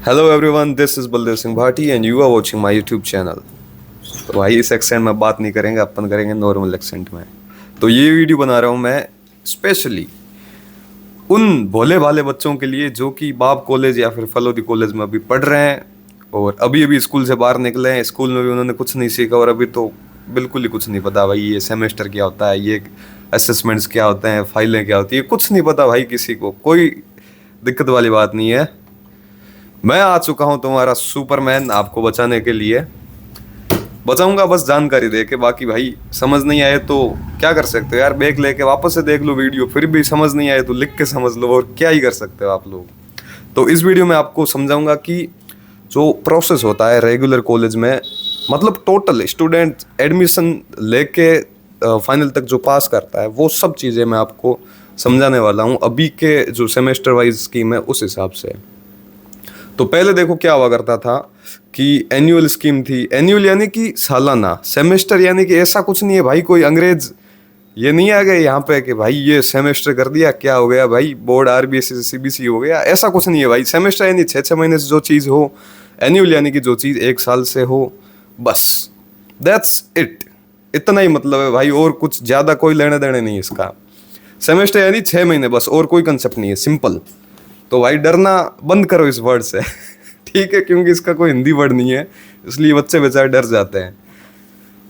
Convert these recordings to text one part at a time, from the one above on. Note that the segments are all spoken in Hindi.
Hello everyone, this is Baldev Singh Bhati and you are watching my YouTube channel. तो भाई इस एक्सेंट में बात नहीं करेंगे, अपन करेंगे नॉर्मल एक्सेंट में। तो ये वीडियो बना रहा हूँ मैं स्पेशली उन भोले भाले बच्चों के लिए जो कि बाप कॉलेज या फिर फलोदी कॉलेज में अभी पढ़ रहे हैं और अभी अभी स्कूल से बाहर निकले हैं। स्कूल में भी उन्होंने कुछ नहीं सीखा और अभी तो बिल्कुल ही कुछ नहीं पता भाई, ये सेमेस्टर क्या होता है, ये असेसमेंट्स क्या होते हैं, फाइलें क्या होती है, कुछ नहीं पता भाई किसी को। कोई दिक्कत वाली बात नहीं है। मैं आ चुका हूं तुम्हारा सुपरमैन आपको बचाने के लिए। बचाऊंगा बस जानकारी दे के, बाकी भाई समझ नहीं आए तो क्या कर सकते हो यार, बैग लेके वापस से देख लो वीडियो, फिर भी समझ नहीं आए तो लिख के समझ लो, और क्या ही कर सकते हो आप लोग। तो इस वीडियो में आपको समझाऊंगा कि जो प्रोसेस होता है रेगुलर कॉलेज में, मतलब टोटल स्टूडेंट एडमिशन लेके फाइनल तक जो पास करता है, वो सब चीज़ें मैं आपको समझाने वाला हूँ अभी के जो सेमेस्टर वाइज स्कीम है उस हिसाब से। तो पहले देखो क्या हुआ करता था कि एनुअल स्कीम थी। एनुअल यानी कि सालाना, सेमेस्टर यानी कि ऐसा कुछ नहीं है भाई, कोई अंग्रेज ये नहीं आ गए यहाँ पे कि भाई ये सेमेस्टर कर दिया क्या हो गया भाई, बोर्ड आरबीएसई से सीबीएसई हो गया, ऐसा कुछ नहीं है भाई। सेमेस्टर यानी 6-6 महीने से जो चीज़ हो, एनुअल यानी कि जो चीज़ 1 साल से हो, बस दैट्स इट। इतना ही मतलब है भाई, और कुछ ज़्यादा कोई लेने देने नहीं है इसका। सेमेस्टर यानी 6 महीने बस, और कोई कंसेप्ट नहीं है, सिंपल। तो भाई डरना बंद करो इस वर्ड से ठीक है, क्योंकि इसका कोई हिंदी वर्ड नहीं है, इसलिए बच्चे बेचारे डर जाते हैं।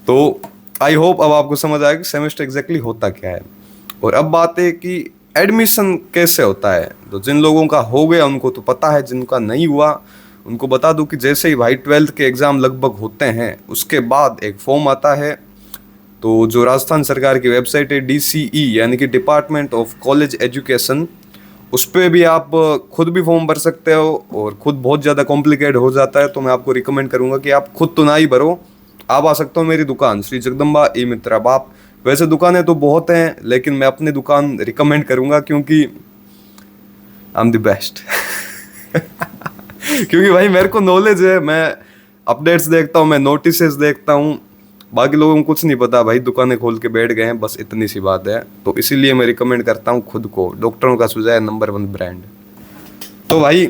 तो आई होप अब आपको समझ आया कि सेमेस्टर एग्जैक्टली होता क्या है। और अब बात है कि एडमिशन कैसे होता है। तो जिन लोगों का हो गया उनको तो पता है, जिनका नहीं हुआ उनको बता दूं कि जैसे ही भाई 12th के एग्ज़ाम लगभग होते हैं उसके बाद एक फॉर्म आता है। तो जो राजस्थान सरकार की वेबसाइट है DCE यानी कि डिपार्टमेंट ऑफ कॉलेज एजुकेशन, उस पर भी आप खुद भी फॉर्म भर सकते हो। और खुद बहुत ज़्यादा कॉम्प्लिकेट हो जाता है तो मैं आपको रिकमेंड करूंगा कि आप खुद तो ना ही भरो, आप आ सकते हो मेरी दुकान श्री जगदम्बा ई मित्रा बाप। वैसे दुकानें तो बहुत हैं लेकिन मैं अपनी दुकान रिकमेंड करूंगा क्योंकि आई एम द बेस्ट क्योंकि भाई मेरे को नॉलेज है, मैं अपडेट्स देखता हूँ, मैं नोटिसेस देखता हूँ, बाकी लोगों को कुछ नहीं पता भाई, दुकानें खोल के बैठ गए हैं, बस इतनी सी बात है। तो इसीलिए मैं रिकमेंड करता हूँ खुद को, डॉक्टरों का सुझाव है नंबर 1 ब्रांड। तो भाई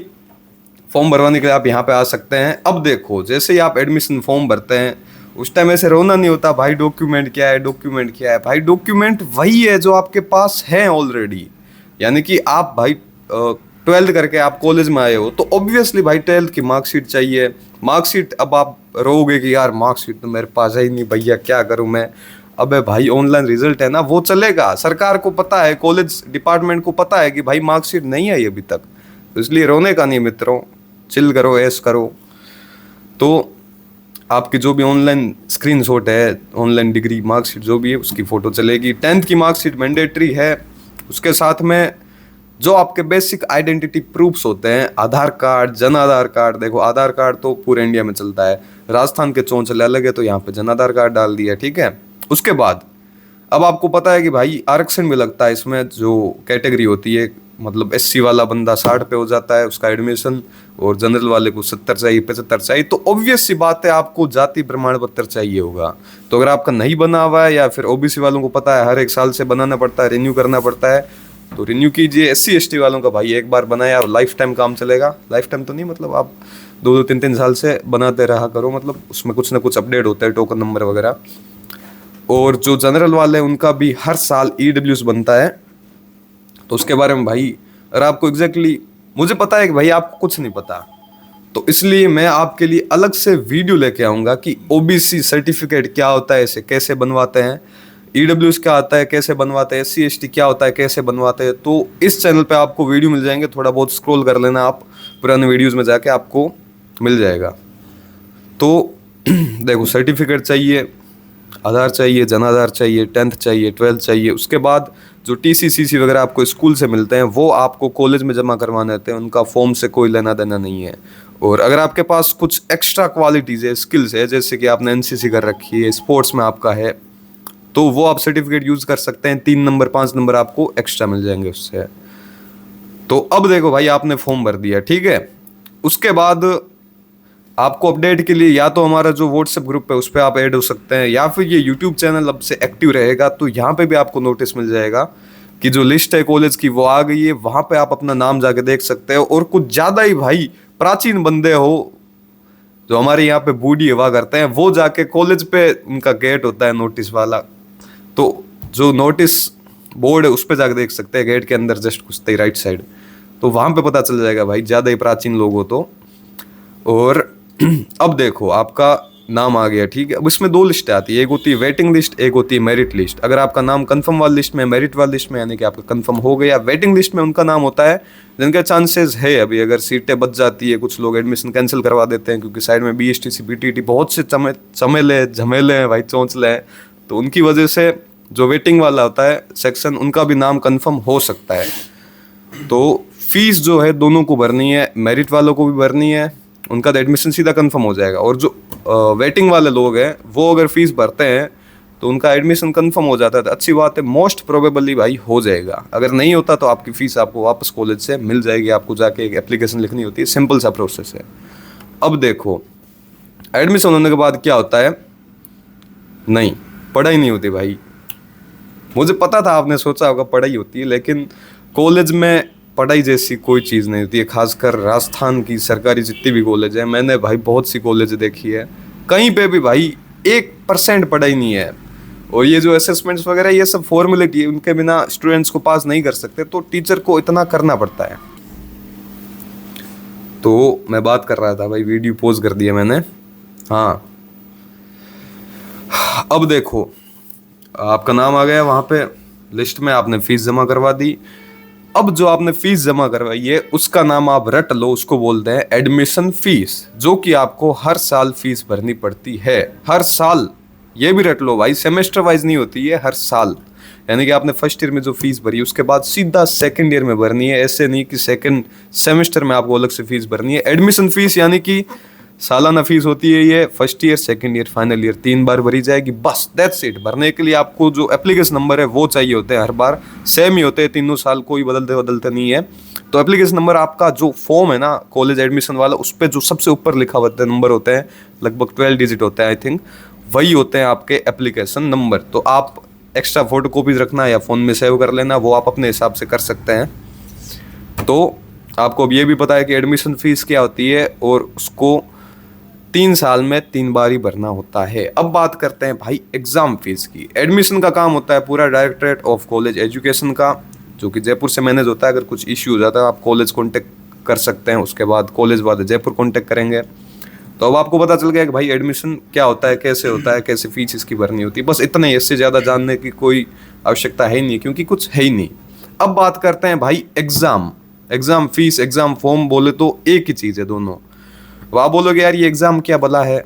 फॉर्म भरवाने के लिए आप यहाँ पे आ सकते हैं। अब देखो जैसे ही आप एडमिशन फॉर्म भरते हैं उस टाइम ऐसे रोना नहीं होता भाई डॉक्यूमेंट क्या है, डॉक्यूमेंट क्या है। भाई डॉक्यूमेंट वही है जो आपके पास है ऑलरेडी। यानी कि आप भाई 12th करके आप कॉलेज में आए हो तो ऑब्वियसली भाई 12th की मार्कशीट चाहिए। मार्कशीट, अब आप रहोगे कि यार मार्कशीट तो मेरे पास है ही नहीं भैया, क्या करूं मैं। अबे भाई ऑनलाइन रिजल्ट है ना, वो चलेगा। सरकार को पता है, कॉलेज डिपार्टमेंट को पता है कि भाई मार्कशीट नहीं आई अभी तक, तो इसलिए रोने का नहीं मित्रों, चिल करो, ऐश करो। तो आपकी जो भी ऑनलाइन स्क्रीनशॉट है, ऑनलाइन डिग्री मार्कशीट जो भी है उसकी फ़ोटो चलेगी। 10th की मार्कशीट मैंडेटरी है। उसके साथ में जो आपके बेसिक आइडेंटिटी प्रूफ्स होते हैं, आधार कार्ड, जन आधार कार्ड। देखो आधार कार्ड तो पूरे इंडिया में चलता है, राजस्थान के चौंचले अलग है तो यहाँ पे जन आधार कार्ड डाल दिया, ठीक है। उसके बाद अब आपको पता है कि भाई आरक्षण भी लगता है इसमें, जो कैटेगरी होती है, मतलब SC वाला बंदा 60 पे हो जाता है उसका एडमिशन, और जनरल वाले को 70 चाहिए, 75 चाहिए। तो ऑब्वियस सी बात है आपको जाति प्रमाण पत्र चाहिए होगा। तो अगर आपका नहीं बना हुआ है, या फिर OBC वालों को पता है हर 1 साल से बनाना पड़ता है, रिन्यू करना पड़ता है, तो रिन्यू कीजिए। SC ST वालों का भाई एक बार बनाया और लाइफ टाइम काम चलेगा। लाइफ टाइम तो नहीं, मतलब आप 2-2 3-3 साल से बनाते रहा करो, मतलब उसमें कुछ ना कुछ अपडेट होता है, टोकन नंबर वगैरह। और जो जनरल वाले हैं उनका भी हर साल EWS बनता है। तो उसके बारे में भाई अगर आपको एग्जैक्टली मुझे पता है कि भाई आपको कुछ नहीं पता, तो इसलिए मैं आपके लिए अलग से वीडियो लेके आऊँगा कि OBC सर्टिफिकेट क्या होता है, इसे कैसे बनवाते हैं, EWS क्या आता है कैसे बनवाते हैं, SC ST क्या होता है कैसे बनवाते हैं। तो इस चैनल पे आपको वीडियो मिल जाएंगे, थोड़ा बहुत स्क्रॉल कर लेना आप, पुराने वीडियोज़ में जाके आपको मिल जाएगा। तो देखो सर्टिफिकेट चाहिए, आधार चाहिए, जन आधार चाहिए, 10th चाहिए, 12th चाहिए। उसके बाद जो TC CC वगैरह आपको स्कूल से मिलते हैं वो आपको कॉलेज में जमा करवाने होते हैं, उनका फॉर्म से कोई लेना देना नहीं है। और अगर आपके पास कुछ एक्स्ट्रा क्वालिटीज़ है, स्किल्स है, जैसे कि आपने NCC कर रखी है, स्पोर्ट्स में आपका है, तो वो आप सर्टिफिकेट यूज़ कर सकते हैं। 3 नंबर 5 नंबर आपको एक्स्ट्रा मिल जाएंगे उससे। तो अब देखो भाई आपने फॉर्म भर दिया, ठीक है। उसके बाद आपको अपडेट के लिए या तो हमारा जो व्हाट्सएप ग्रुप है उस पर आप ऐड हो सकते हैं, या फिर ये यूट्यूब चैनल अब से एक्टिव रहेगा तो यहाँ पे भी आपको नोटिस मिल जाएगा कि जो लिस्ट है कॉलेज की वो आ गई है। वहाँ पे आप अपना नाम जाके देख सकते हो। और कुछ ज़्यादा ही भाई प्राचीन बंदे हो, जो हमारे यहाँ पे बूढ़ी हवा करते हैं, वो जाके कॉलेज पे उनका गेट होता है नोटिस वाला, तो जो नोटिस बोर्ड है उस पे जाके देख सकते हैं, गेट के अंदर जस्ट घुसते ही राइट साइड, तो वहां पे पता चल जाएगा भाई, ज्यादा ही प्राचीन लोग हो तो। और अब देखो आपका नाम आ गया, ठीक है। अब इसमें दो लिस्ट आती है, एक होती है वेटिंग लिस्ट, एक होती है मेरिट लिस्ट। अगर आपका नाम कंफर्म वाली लिस्ट में, मेरिट वाली लिस्ट में, यानी कि आपका कंफर्म हो गया। वेटिंग लिस्ट में उनका नाम होता है जिनके चांसेस है अभी, अगर सीटें बच जाती है, कुछ लोग एडमिशन कैंसिल करवा देते हैं क्योंकि साइड में बीएसटीसी बीटीटी बहुत से चमेले झमेले हैं भाई, चौंचले हैं, तो उनकी वजह से जो वेटिंग वाला होता है सेक्शन, उनका भी नाम कंफर्म हो सकता है। तो फीस जो है दोनों को भरनी है, मेरिट वालों को भी भरनी है, उनका तो एडमिशन सीधा कंफर्म हो जाएगा। और जो वेटिंग वाले लोग हैं वो अगर फीस भरते हैं तो उनका एडमिशन कंफर्म हो जाता है, तो अच्छी बात है, मोस्ट प्रोबेबली भाई हो जाएगा। अगर नहीं होता तो आपकी फीस आपको वापस कॉलेज से मिल जाएगी, आपको जाके एक एप्लीकेशन लिखनी होती है, सिंपल सा प्रोसेस है। अब देखो एडमिशन होने के बाद क्या होता है, नहीं पढ़ाई नहीं होती भाई। मुझे पता था आपने सोचा होगा पढ़ाई होती है, लेकिन कॉलेज में पढ़ाई जैसी कोई चीज़ नहीं होती है। खासकर राजस्थान की सरकारी जितनी भी कॉलेज है, मैंने भाई बहुत सी कॉलेज देखी है, कहीं पे भी भाई 1% पढ़ाई नहीं है। और ये जो असेसमेंट्स वगैरह ये सब फॉर्मेलिटी है, उनके बिना स्टूडेंट्स को पास नहीं कर सकते, तो टीचर को इतना करना पड़ता है। तो मैं बात कर रहा था भाई, वीडियो पॉज कर दिया मैंने। हाँ अब देखो आपका नाम आ गया वहाँ पे लिस्ट में, आपने फीस जमा करवा दी। अब जो आपने फीस जमा करवाई है उसका नाम आप रट लो, उसको बोलते हैं एडमिशन फीस, जो कि आपको हर साल फीस भरनी पड़ती है। हर साल, ये भी रट लो भाई, सेमेस्टर वाइज नहीं होती है, हर साल। यानी कि आपने फर्स्ट ईयर में जो फीस भरी उसके बाद सीधा सेकंड ईयर में भरनी है। ऐसे नहीं कि सेकंड सेमेस्टर में आपको अलग से फीस भरनी है। एडमिशन फीस यानी कि सालाना फीस होती है, ये first year, second year, final year 3 बार भरी जाएगी, बस दैट्स इट। भरने के लिए आपको जो एप्लीकेशन नंबर है वो चाहिए होते हैं, हर बार सेम ही होते हैं तीनों साल, कोई बदलते नहीं है। तो एप्लीकेशन नंबर आपका जो फॉर्म है ना कॉलेज एडमिशन वाला, उस पर जो सबसे ऊपर लिखा होता है नंबर होते हैं, लगभग 12 डिजिट होते हैं आई थिंक, वही होते हैं आपके एप्लीकेशन नंबर। तो आप एक्स्ट्रा फोटो कॉपीज रखना या फ़ोन में सेव कर लेना, वो आप अपने हिसाब से कर सकते हैं। तो आपको अब ये भी पता है कि एडमिशन फीस क्या होती है, और उसको 3 साल में 3 बार ही भरना होता है। अब बात करते हैं भाई एग्जाम फीस की। एडमिशन का काम होता है पूरा डायरेक्टरेट ऑफ कॉलेज एजुकेशन का, जो कि जयपुर से मैनेज होता है। अगर कुछ इश्यू हो जाता है आप कॉलेज कॉन्टेक्ट कर सकते हैं, उसके बाद कॉलेज वाले जयपुर कॉन्टेक्ट करेंगे। तो अब आपको पता चल गया कि भाई एडमिशन क्या होता है, कैसे होता है, कैसे फीस इसकी भरनी होती है, बस इतना ही। इससे ज़्यादा जानने की कोई आवश्यकता है ही नहीं, क्योंकि कुछ है ही नहीं। अब बात करते हैं भाई एग्जाम फीस, एग्जाम फॉर्म बोले तो एक ही चीज़ है दोनों। अब आप बोलोगे यार ये एग्जाम क्या भला है।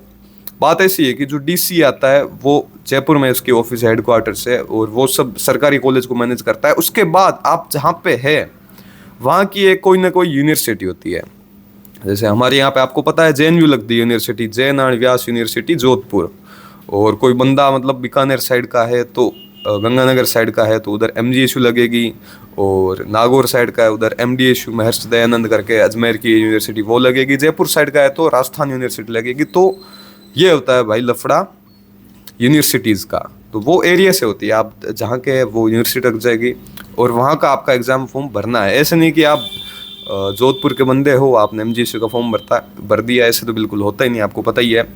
बात ऐसी है कि जो डीसी आता है वो जयपुर में उसकी ऑफिस हेडक्वार्टर से, और वो सब सरकारी कॉलेज को मैनेज करता है। उसके बाद आप जहाँ पे है वहाँ की एक कोई ना कोई यूनिवर्सिटी होती है। जैसे हमारे यहाँ पे आपको पता है जेएनयू लगती है यूनिवर्सिटी, जय नारायण व्यास यूनिवर्सिटी जोधपुर। और कोई बंदा मतलब बीकानेर साइड का है तो गंगानगर साइड का है तो उधर एमजीएसयू लगेगी, और नागौर साइड का है उधर एमडीएसयू महर्षि दयानंद करके अजमेर की यूनिवर्सिटी वो लगेगी, जयपुर साइड का है तो राजस्थान यूनिवर्सिटी लगेगी। तो ये होता है भाई लफड़ा यूनिवर्सिटीज़ का। तो वो एरिया से होती है, आप जहाँ के वो यूनिवर्सिटी लग जाएगी, और वहाँ का आपका एग्ज़ाम फॉर्म भरना है। ऐसे नहीं कि आप जोधपुर के बंदे हो आपने एमजीएसयू का फॉर्म भर दिया, ऐसे तो बिल्कुल होता ही नहीं, आपको पता ही है।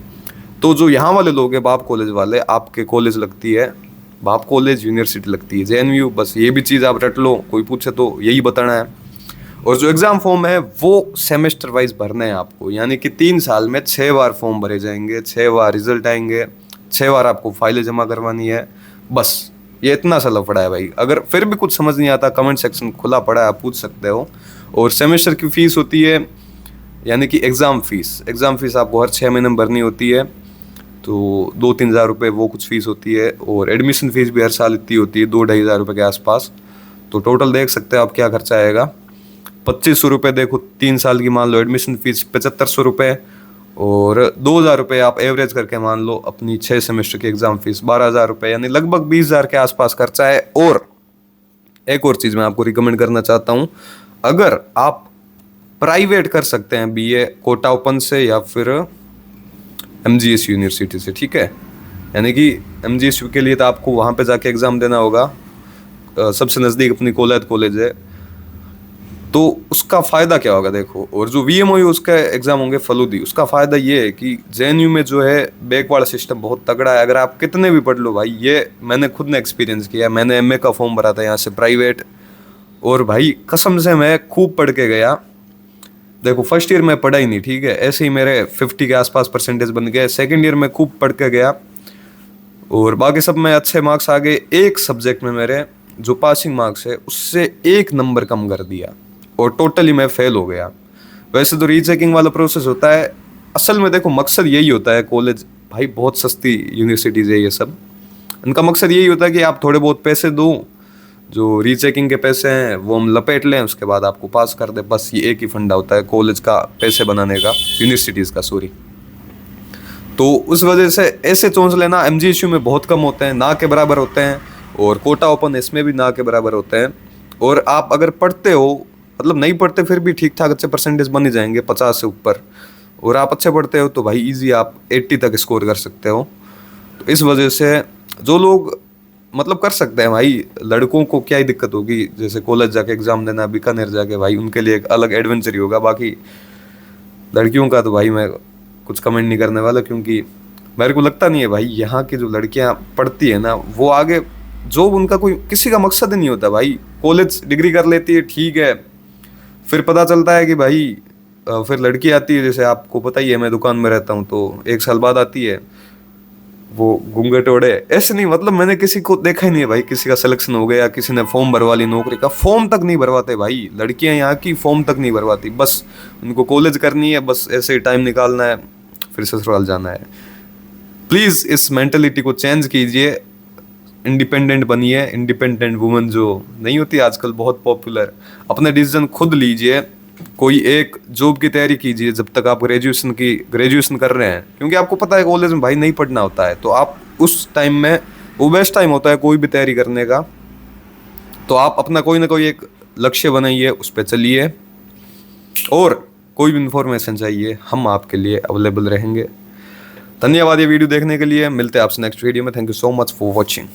तो जो यहाँ वाले लोग हैं बाप कॉलेज वाले, आपके कॉलेज लगती है बाप कॉलेज यूनिवर्सिटी लगती है जेएनयू, बस ये भी चीज़ आप रट लो, कोई पूछे तो यही बताना है। और जो एग्ज़ाम फॉर्म है वो सेमेस्टर वाइज भरना है आपको, यानी कि 3 साल में 6 बार फॉर्म भरे जाएंगे, 6 बार रिजल्ट आएंगे, 6 बार आपको फाइलें जमा करवानी है। बस ये इतना सा लफड़ा है भाई। अगर फिर भी कुछ समझ नहीं आता, कमेंट सेक्शन खुला पड़ा है, आप पूछ सकते हो। और सेमेस्टर की फ़ीस होती है, यानी कि एग्ज़ाम फीस आपको हर 6 महीने में भरनी होती है, तो 2-3 हज़ार रुपये वो कुछ फ़ीस होती है। और एडमिशन फ़ीस भी हर साल इतनी होती है, 2-2.5 हज़ार रुपये के आसपास। तो टोटल देख सकते हो आप क्या खर्चा आएगा। 2500 रुपये देखो 3 साल की मान लो एडमिशन फ़ीस, 7500 रुपये, और 2000 रुपये आप एवरेज करके मान लो अपनी 6 सेमेस्टर की एग्ज़ाम फीस, 12,000 रुपये, यानी लगभग 20,000 के आसपास खर्चा है। और एक और चीज़ मैं आपको रिकमेंड करना चाहता हूँ, अगर आप प्राइवेट कर सकते हैं बीए कोटा ओपन से या फिर एमजीएस यूनिवर्सिटी से, ठीक है। यानी कि एमजीएसयू के लिए तो आपको वहाँ पे जाके एग्ज़ाम देना होगा, सबसे नज़दीक अपनी कोलैद कॉलेज है। तो उसका फ़ायदा क्या होगा देखो, और जो VMOU उसका एग्ज़ाम होंगे फलूदी, उसका फ़ायदा ये है कि JNU में जो है बैक वाला सिस्टम बहुत तगड़ा है। अगर आप कितने भी पढ़ लो भाई, ये मैंने खुद ने एक्सपीरियंस किया। मैंने MA का फॉर्म भरा था यहाँ से प्राइवेट, और भाई कसम से मैं खूब पढ़ के गया। देखो फर्स्ट ईयर में पढ़ा ही नहीं, ठीक है, ऐसे ही मेरे 50 के आसपास परसेंटेज बन गए। सेकेंड ईयर में खूब पढ़ के गया और बाकी सब में अच्छे मार्क्स आ गए। एक सब्जेक्ट में मेरे जो पासिंग मार्क्स है उससे 1 नंबर कम कर दिया और टोटली मैं फेल हो गया। वैसे तो रीचेकिंग वाला प्रोसेस होता है, असल में देखो मकसद यही होता है। कॉलेज भाई बहुत सस्ती यूनिवर्सिटीज़ है ये सब, इनका मकसद यही होता है कि आप थोड़े बहुत पैसे दो, जो रीचेकिंग के पैसे हैं वो हम लपेट लें, उसके बाद आपको पास कर दे। बस ये एक ही फंडा होता है कॉलेज का पैसे बनाने का, यूनिवर्सिटीज़ का सॉरी। तो उस वजह से ऐसे सोच लेना, MGSU में बहुत कम होते हैं, ना के बराबर होते हैं, और कोटा ओपन इसमें भी ना के बराबर होते हैं। और आप अगर पढ़ते हो, मतलब नहीं पढ़ते फिर भी ठीक ठाक अच्छे परसेंटेज बन ही जाएंगे 50 से ऊपर, और आप अच्छे पढ़ते हो तो भाई इजी आप 80 तक स्कोर कर सकते हो। तो इस वजह से जो लोग मतलब कर सकते हैं भाई, लड़कों को क्या ही दिक्कत होगी, जैसे कॉलेज जाके एग्जाम देना, बीकानेर जाके, भाई उनके लिए एक अलग एडवेंचर ही होगा। बाकी लड़कियों का तो भाई मैं कुछ कमेंट नहीं करने वाला, क्योंकि मेरे को लगता नहीं है भाई यहाँ की जो लड़कियाँ पढ़ती है ना वो आगे जॉब उनका कोई किसी का मकसद ही नहीं होता भाई। कॉलेज डिग्री कर लेती है ठीक है, फिर पता चलता है कि भाई फिर लड़की आती है, जैसे आपको पता ही है मैं दुकान में रहता हूँ, तो 1 साल बाद आती है वो घूंघट ओढ़े। ऐसे नहीं, मतलब मैंने किसी को देखा ही नहीं है भाई, किसी का सिलेक्शन हो गया, किसी ने फॉर्म भरवा ली, नौकरी का फॉर्म तक नहीं भरवाते भाई लड़कियां यहाँ की, फॉर्म तक नहीं भरवाती। बस उनको कॉलेज करनी है, बस ऐसे ही टाइम निकालना है, फिर ससुराल जाना है। प्लीज़ इस मेंटलिटी को चेंज कीजिए, इंडिपेंडेंट बनिए। इंडिपेंडेंट वुमेन जो नहीं होती आजकल बहुत पॉपुलर, अपने डिसीजन खुद लीजिए। कोई एक जॉब की तैयारी कीजिए जब तक आप ग्रेजुएशन कर रहे हैं, क्योंकि आपको पता है कॉलेज में भाई नहीं पढ़ना होता है, तो आप उस टाइम में वो बेस्ट टाइम होता है कोई भी तैयारी करने का। तो आप अपना कोई ना कोई एक लक्ष्य बनाइए, उस पर चलिए, और कोई भी इंफॉर्मेशन चाहिए हम आपके लिए अवेलेबल रहेंगे। धन्यवाद ये वीडियो देखने के लिए, मिलते हैं आपसे नेक्स्ट वीडियो में। Thank you so much for watching.